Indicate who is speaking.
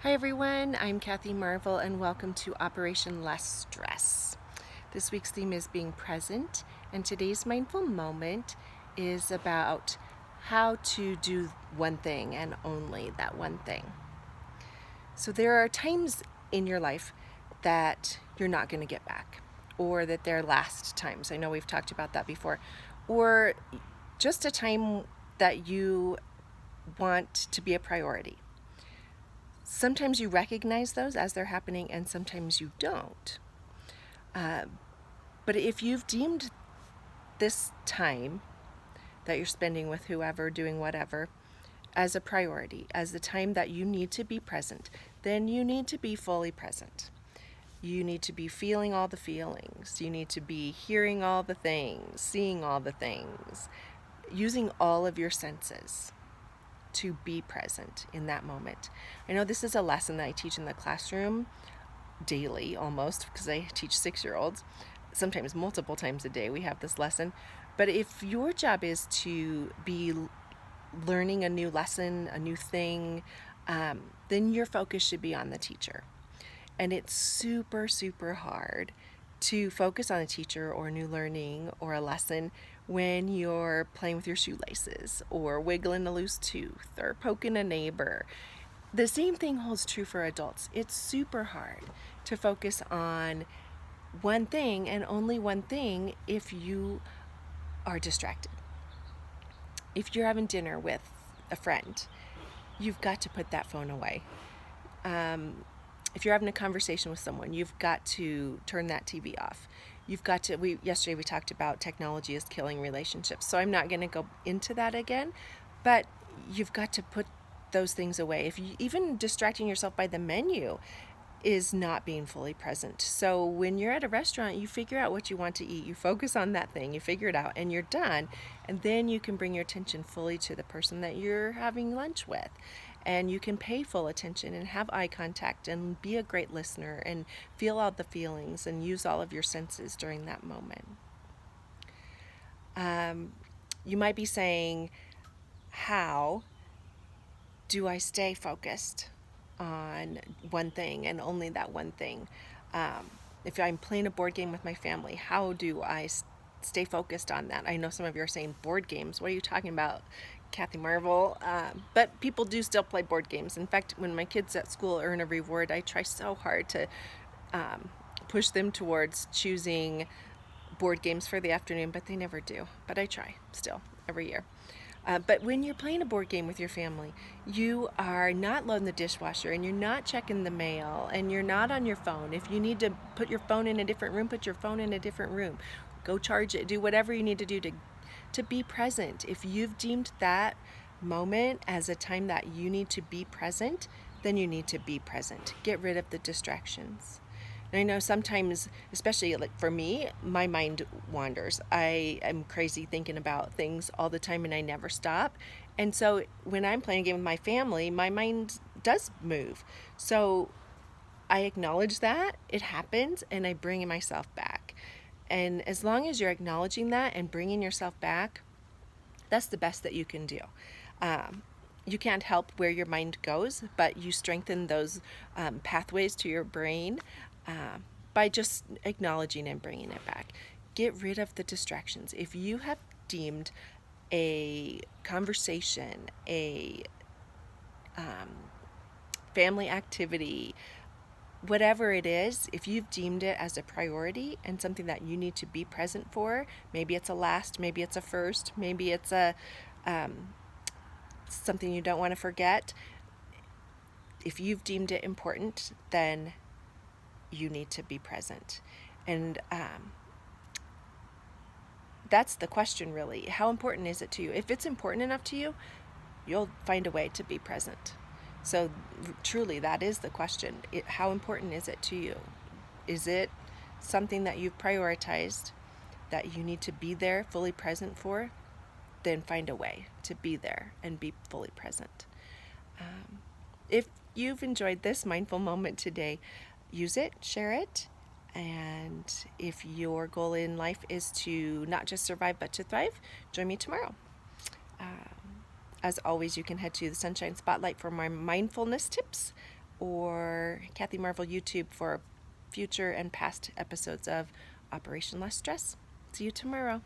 Speaker 1: Hi everyone, I'm Kathy Marvel and welcome to Operation Less Stress. This week's theme is being present, and today's mindful moment is about how to do one thing and only that one thing. So there are times in your life that you're not going to get back, or that they're last times. I know we've talked about that before, or just a time that you want to be a priority. Sometimes you recognize those as they're happening, and sometimes you don't. But if you've deemed this time that you're spending with whoever, doing whatever, as a priority, as the time that you need to be present, then you need to be fully present. You need to be feeling all the feelings. You need to be hearing all the things, seeing all the things, using all of your senses to be present in that moment. I know this is a lesson that I teach in the classroom daily almost, because I teach 6-year-olds. Sometimes multiple times a day we have this lesson. But if your job is to be learning a new lesson, a new thing, then your focus should be on the teacher. And it's super, super hard to focus on a teacher or new learning or a lesson when you're playing with your shoelaces or wiggling a loose tooth or poking a neighbor. The same thing holds true for adults. It's super hard to focus on one thing and only one thing if you are distracted. If you're having dinner with a friend, you've got to put that phone away. If you're having a conversation with someone, you've got to turn that TV off. Yesterday we talked about technology is killing relationships, so I'm not going to go into that again, but you've got to put those things away. If you even distracting yourself by the menu is not being fully present. So when you're at a restaurant, you figure out what you want to eat, you focus on that thing, you figure it out, and you're done. And then you can bring your attention fully to the person that you're having lunch with. And you can pay full attention and have eye contact and be a great listener and feel all the feelings and use all of your senses during that moment. You might be saying, how do I stay focused on one thing and only that one thing? If I'm playing a board game with my family, how do I stay focused on that? I know some of you are saying board games. What are you talking about, Kathy Marvel? But people do still play board games. In fact, when my kids at school earn a reward, I try so hard to push them towards choosing board games for the afternoon, but they never do. But I try still every year. But when you're playing a board game with your family, you are not loading the dishwasher and you're not checking the mail and you're not on your phone. If you need to put your phone in a different room, put your phone in a different room. Go charge it. Do whatever you need to do to be present. If you've deemed that moment as a time that you need to be present, then you need to be present. Get rid of the distractions. And I know sometimes, especially like for me, my mind wanders. I am crazy thinking about things all the time and I never stop. And so when I'm playing a game with my family, my mind does move. So I acknowledge that it happens and I bring myself back. And as long as you're acknowledging that and bringing yourself back, that's the best that you can do. You can't help where your mind goes, but you strengthen those pathways to your brain by just acknowledging and bringing it back. Get rid of the distractions. If you have deemed a conversation, a family activity, whatever it is, if you've deemed it as a priority and something that you need to be present for, maybe it's a last, maybe it's a first, maybe it's a something you don't want to forget. If you've deemed it important, then you need to be present. And that's the question, really. How important is it to you? If it's important enough to you, you'll find a way to be present. So truly, that is the question. How important is it to you? Is it something that you've prioritized, that you need to be there fully present for? Then find a way to be there and be fully present. If you've enjoyed this mindful moment today, use it, share it. And if your goal in life is to not just survive but to thrive, join me tomorrow. As always, you can head to the Sunshine Spotlight for more mindfulness tips. or Kathy Marvel YouTube for future and past episodes of Operation Less Stress. See you tomorrow.